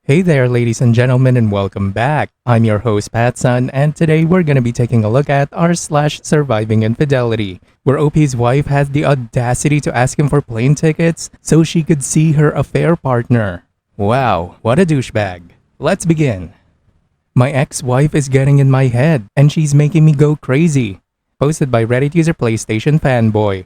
Hey there, ladies and gentlemen, and welcome back. I'm your host, PattSun, and today we're going to be taking a look at r/surviving infidelity, where OP's wife has the audacity to ask him for plane tickets so she could see her affair partner. Wow, what a douchebag. Let's begin. My ex-wife is getting in my head, and she's making me go crazy. Posted by Reddit user PlayStation Fanboy.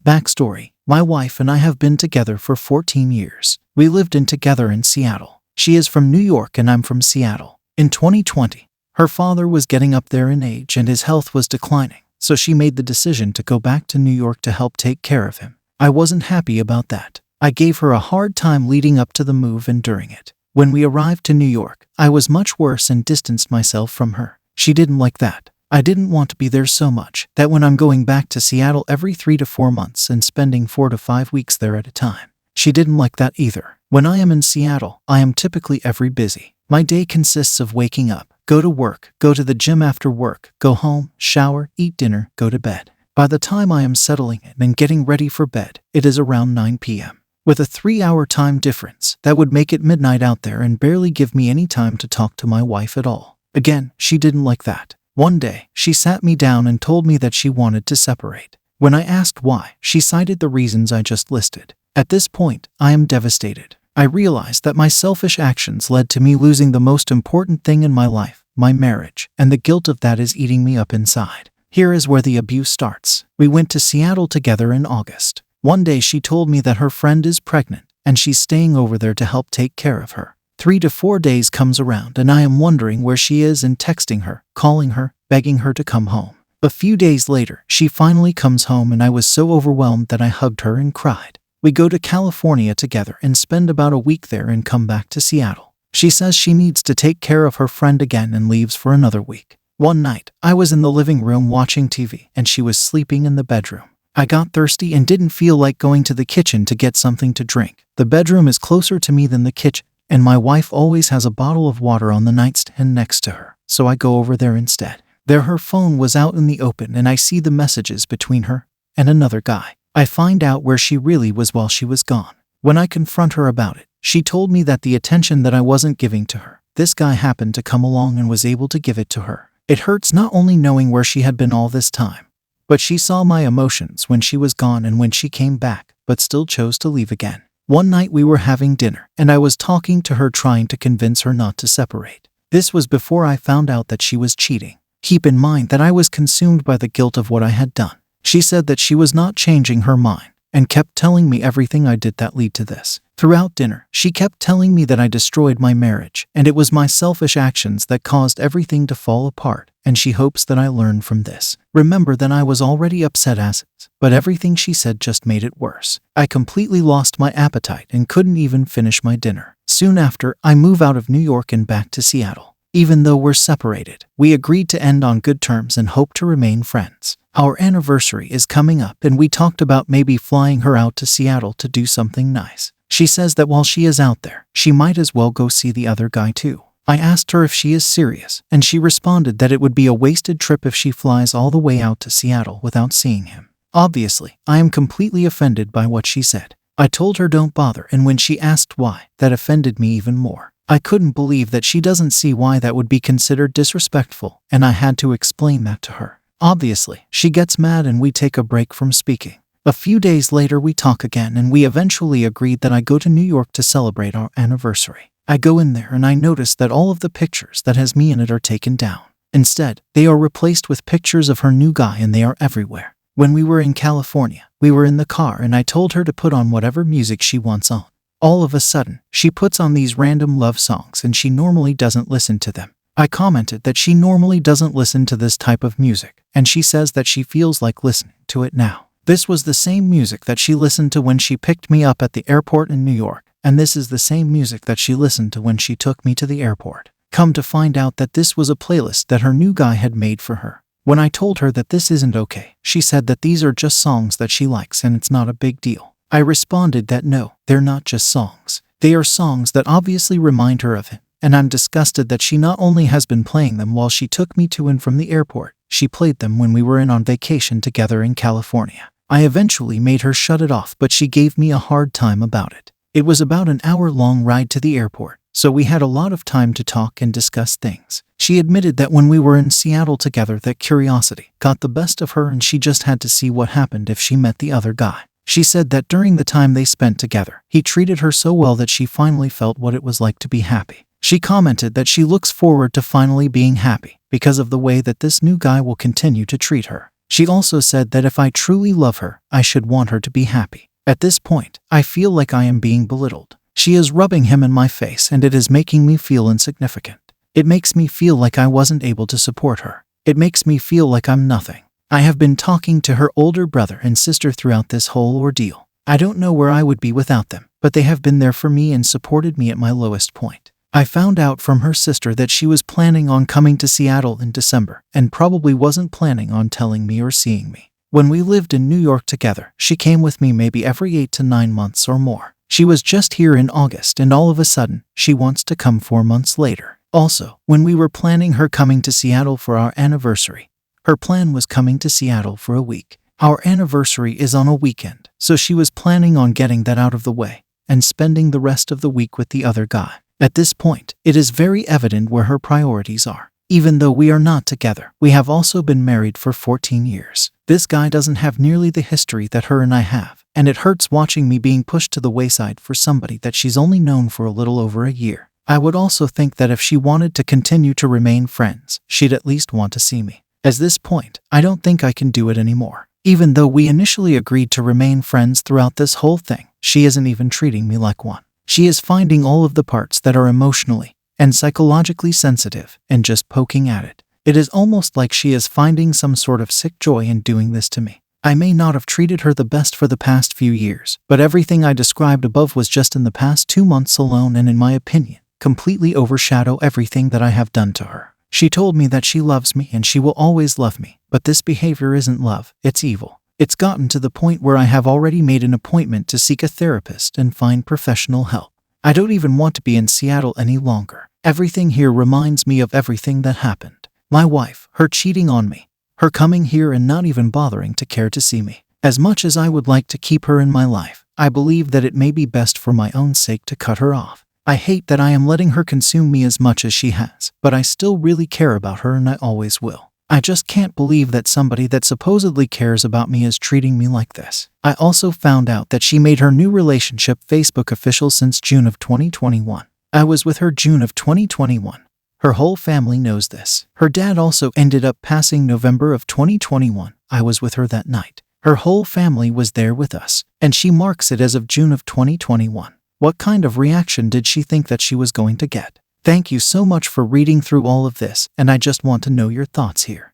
Backstory. My wife and I have been together for 14 years. We lived together in Seattle. She is from New York and I'm from Seattle. In 2020, her father was getting up there in age and his health was declining, so she made the decision to go back to New York to help take care of him. I wasn't happy about that. I gave her a hard time leading up to the move and during it. When we arrived to New York, I was much worse and distanced myself from her. She didn't like that. I didn't want to be there so much that when I'm going back to Seattle every 3 to 4 months and spending 4 to 5 weeks there at a time. She didn't like that either. When I am in Seattle, I am typically every busy. My day consists of waking up, go to work, go to the gym after work, go home, shower, eat dinner, go to bed. By the time I am settling in and getting ready for bed, it is around 9 p.m. With a 3-hour time difference, that would make it midnight out there and barely give me any time to talk to my wife at all. Again, she didn't like that. One day, she sat me down and told me that she wanted to separate. When I asked why, she cited the reasons I just listed. At this point, I am devastated. I realized that my selfish actions led to me losing the most important thing in my life, my marriage, and the guilt of that is eating me up inside. Here is where the abuse starts. We went to Seattle together in August. One day she told me that her friend is pregnant and she's staying over there to help take care of her. 3 to 4 days comes around and I am wondering where she is and texting her, calling her, begging her to come home. A few days later, she finally comes home and I was so overwhelmed that I hugged her and cried. We go to California together and spend about a week there and come back to Seattle. She says she needs to take care of her friend again and leaves for another week. One night, I was in the living room watching TV and she was sleeping in the bedroom. I got thirsty and didn't feel like going to the kitchen to get something to drink. The bedroom is closer to me than the kitchen, and my wife always has a bottle of water on the nightstand next to her, so I go over there instead. There her phone was out in the open and I see the messages between her and another guy. I find out where she really was while she was gone. When I confront her about it, she told me that the attention that I wasn't giving to her, this guy happened to come along and was able to give it to her. It hurts not only knowing where she had been all this time, but she saw my emotions when she was gone and when she came back, but still chose to leave again. One night we were having dinner, and I was talking to her trying to convince her not to separate. This was before I found out that she was cheating. Keep in mind that I was consumed by the guilt of what I had done. She said that she was not changing her mind, and kept telling me everything I did that led to this. Throughout dinner, she kept telling me that I destroyed my marriage, and it was my selfish actions that caused everything to fall apart, and she hopes that I learn from this. Remember that I was already upset as is, but everything she said just made it worse. I completely lost my appetite and couldn't even finish my dinner. Soon after, I move out of New York and back to Seattle. Even though we're separated, we agreed to end on good terms and hope to remain friends. Our anniversary is coming up and we talked about maybe flying her out to Seattle to do something nice. She says that while she is out there, she might as well go see the other guy too. I asked her if she is serious, and she responded that it would be a wasted trip if she flies all the way out to Seattle without seeing him. Obviously, I am completely offended by what she said. I told her don't bother, and when she asked why, that offended me even more. I couldn't believe that she doesn't see why that would be considered disrespectful, and I had to explain that to her. Obviously, she gets mad and we take a break from speaking. A few days later we talk again and we eventually agreed that I go to New York to celebrate our anniversary. I go in there and I notice that all of the pictures that has me in it are taken down. Instead, they are replaced with pictures of her new guy and they are everywhere. When we were in California, we were in the car and I told her to put on whatever music she wants on. All of a sudden, she puts on these random love songs and she normally doesn't listen to them. I commented that she normally doesn't listen to this type of music, and she says that she feels like listening to it now. This was the same music that she listened to when she picked me up at the airport in New York, and this is the same music that she listened to when she took me to the airport. Come to find out that this was a playlist that her new guy had made for her. When I told her that this isn't okay, she said that these are just songs that she likes and it's not a big deal. I responded that no, they're not just songs. They are songs that obviously remind her of him. And I'm disgusted that she not only has been playing them while she took me to and from the airport, she played them when we were on vacation together in California. I eventually made her shut it off, but she gave me a hard time about it. It was about an hour-long ride to the airport, so we had a lot of time to talk and discuss things. She admitted that when we were in Seattle together that curiosity got the best of her and she just had to see what happened if she met the other guy. She said that during the time they spent together, he treated her so well that she finally felt what it was like to be happy. She commented that she looks forward to finally being happy because of the way that this new guy will continue to treat her. She also said that if I truly love her, I should want her to be happy. At this point, I feel like I am being belittled. She is rubbing him in my face and it is making me feel insignificant. It makes me feel like I wasn't able to support her. It makes me feel like I'm nothing. I have been talking to her older brother and sister throughout this whole ordeal. I don't know where I would be without them, but they have been there for me and supported me at my lowest point. I found out from her sister that she was planning on coming to Seattle in December and probably wasn't planning on telling me or seeing me. When we lived in New York together, she came with me maybe every 8 to 9 months or more. She was just here in August and all of a sudden, she wants to come 4 months later. Also, when we were planning her coming to Seattle for our anniversary, her plan was coming to Seattle for a week. Our anniversary is on a weekend, so she was planning on getting that out of the way and spending the rest of the week with the other guy. At this point, it is very evident where her priorities are. Even though we are not together, we have also been married for 14 years. This guy doesn't have nearly the history that her and I have, and it hurts watching me being pushed to the wayside for somebody that she's only known for a little over a year. I would also think that if she wanted to continue to remain friends, she'd at least want to see me. At this point, I don't think I can do it anymore. Even though we initially agreed to remain friends throughout this whole thing, she isn't even treating me like one. She is finding all of the parts that are emotionally and psychologically sensitive and just poking at it. It is almost like she is finding some sort of sick joy in doing this to me. I may not have treated her the best for the past few years, but everything I described above was just in the past 2 months alone and in my opinion, completely overshadow everything that I have done to her. She told me that she loves me and she will always love me, but this behavior isn't love, it's evil. It's gotten to the point where I have already made an appointment to seek a therapist and find professional help. I don't even want to be in Seattle any longer. Everything here reminds me of everything that happened. My wife, her cheating on me, her coming here and not even bothering to care to see me. As much as I would like to keep her in my life, I believe that it may be best for my own sake to cut her off. I hate that I am letting her consume me as much as she has, but I still really care about her and I always will. I just can't believe that somebody that supposedly cares about me is treating me like this. I also found out that she made her new relationship Facebook official since June of 2021. I was with her June of 2021. Her whole family knows this. Her dad also ended up passing November of 2021. I was with her that night. Her whole family was there with us, and she marks it as of June of 2021. What kind of reaction did she think that she was going to get? Thank you so much for reading through all of this, and I just want to know your thoughts here.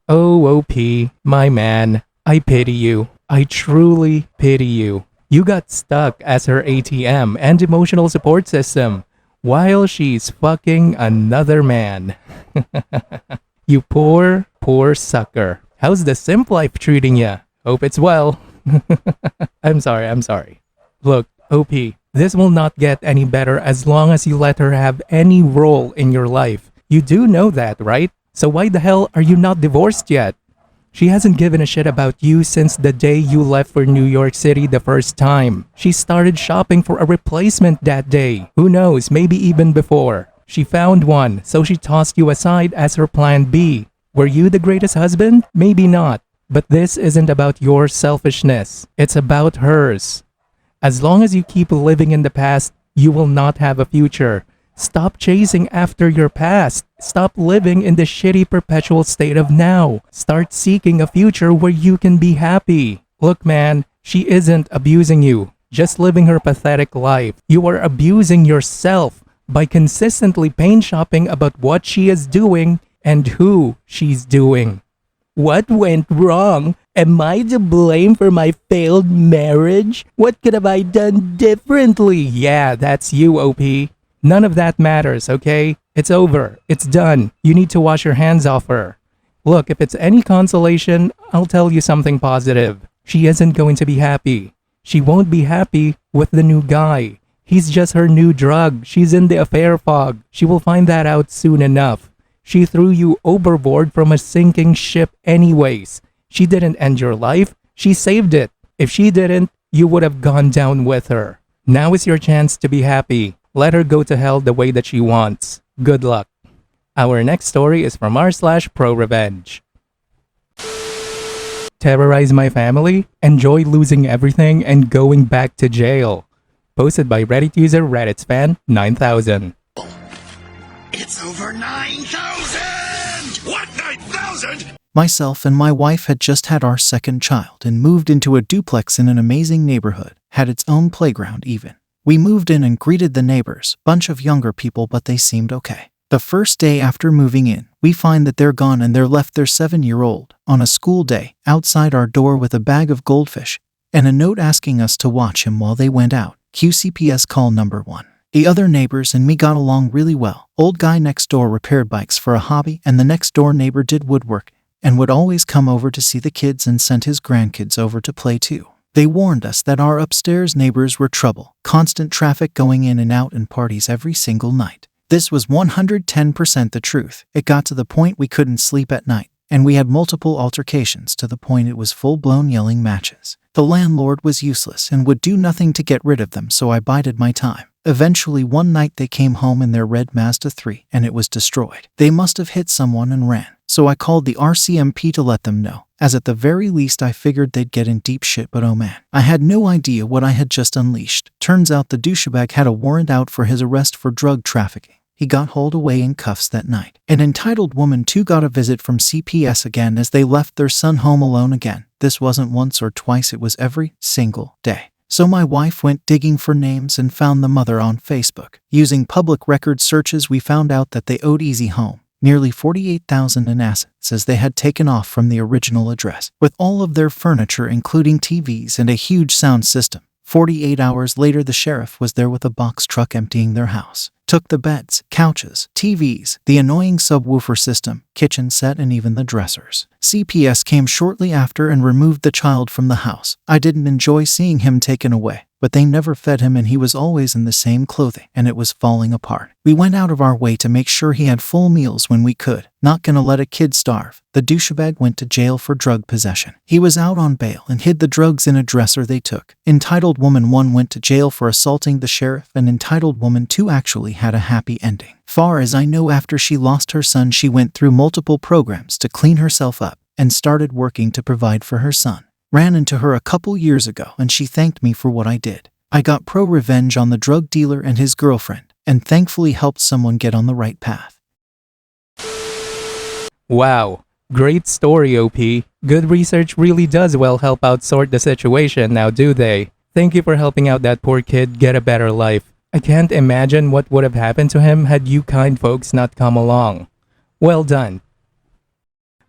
Oh, OP, my man, I pity you. I truly pity you. You got stuck as her ATM and emotional support system while she's fucking another man. You poor, poor sucker. How's the simp life treating ya? Hope it's well. I'm sorry. Look, OP, this will not get any better as long as you let her have any role in your life. You do know that, right? So why the hell are you not divorced yet? She hasn't given a shit about you since the day you left for New York City the first time. She started shopping for a replacement that day. Who knows, maybe even before. She found one, so she tossed you aside as her plan B. Were you the greatest husband? Maybe not. But this isn't about your selfishness. It's about hers. As long as you keep living in the past, you will not have a future. Stop chasing after your past. Stop living in the shitty perpetual state of now. Start seeking a future where you can be happy. Look, man, she isn't abusing you, just living her pathetic life. You are abusing yourself by consistently pain shopping about what she is doing and who she's doing. What went wrong? Am I to blame for my failed marriage? What could have I done differently? Yeah, that's you, OP. None of that matters, okay? It's over. It's done. You need to wash your hands off her. Look, if it's any consolation, I'll tell you something positive. She isn't going to be happy. She won't be happy with the new guy. He's just her new drug. She's in the affair fog. She will find that out soon enough. She threw you overboard from a sinking ship anyways. She didn't end your life. She saved it. If she didn't, you would have gone down with her. Now is your chance to be happy. Let her go to hell the way that she wants. Good luck. Our next story is from r/ProRevenge. Terrorize my family, enjoy losing everything and going back to jail. Posted by Reddit user Reddit's fan 9000. It's over 9,000! What, 9,000? Myself and my wife had just had our second child and moved into a duplex in an amazing neighborhood, had its own playground even. We moved in and greeted the neighbors, bunch of younger people, but they seemed okay. The first day after moving in, we find that they're gone and they're left their 7-year-old on a school day outside our door with a bag of goldfish and a note asking us to watch him while they went out. QCPS call number 1. The other neighbors and me got along really well. Old guy next door repaired bikes for a hobby, and the next door neighbor did woodwork and would always come over to see the kids and sent his grandkids over to play too. They warned us that our upstairs neighbors were trouble, constant traffic going in and out and parties every single night. This was 110% the truth. It got to the point we couldn't sleep at night, and we had multiple altercations to the point it was full-blown yelling matches. The landlord was useless and would do nothing to get rid of them, so I bided my time. Eventually one night they came home in their red Mazda 3 and it was destroyed. They must have hit someone and ran. So I called the RCMP to let them know, as at the very least I figured they'd get in deep shit, but oh man, I had no idea what I had just unleashed. Turns out the douchebag had a warrant out for his arrest for drug trafficking. He got hauled away in cuffs that night. An entitled woman too got a visit from CPS again as they left their son home alone again. This wasn't once or twice, it was every single day. So my wife went digging for names and found the mother on Facebook. Using public record searches, we found out that they owed Easy Home nearly $48,000 in assets as they had taken off from the original address, with all of their furniture including TVs and a huge sound system. 48 hours later the sheriff was there with a box truck emptying their house. Took the beds, couches, TVs, the annoying subwoofer system, kitchen set, and even the dressers. CPS came shortly after and removed the child from the house. I didn't enjoy seeing him taken away, but they never fed him and he was always in the same clothing and it was falling apart. We went out of our way to make sure he had full meals when we could. Not gonna let a kid starve. The douchebag went to jail for drug possession. He was out on bail and hid the drugs in a dresser they took. Entitled Woman 1 went to jail for assaulting the sheriff, and Entitled Woman 2 actually had a happy ending. Far as I know, after she lost her son, she went through multiple programs to clean herself up and started working to provide for her son. Ran into her a couple years ago and she thanked me for what I did. I got ProRevenge on the drug dealer and his girlfriend, and thankfully helped someone get on the right path. Wow, great story, OP. Good research really does well help out sort the situation, now do they? Thank you for helping out that poor kid get a better life. I can't imagine what would have happened to him had you kind folks not come along. Well done.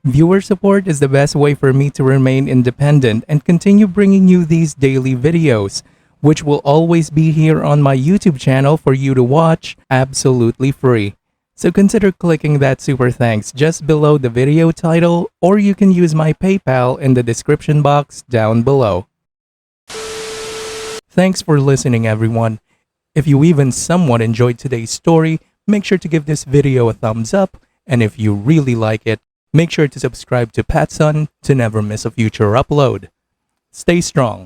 Viewer support is the best way for me to remain independent and continue bringing you these daily videos, which will always be here on my YouTube channel for you to watch absolutely free. So consider clicking that super thanks just below the video title, or you can use my PayPal in the description box down below. Thanks for listening, everyone. If you even somewhat enjoyed today's story, make sure to give this video a thumbs up, and if you really like it, make sure to subscribe to PattSun to never miss a future upload. Stay strong.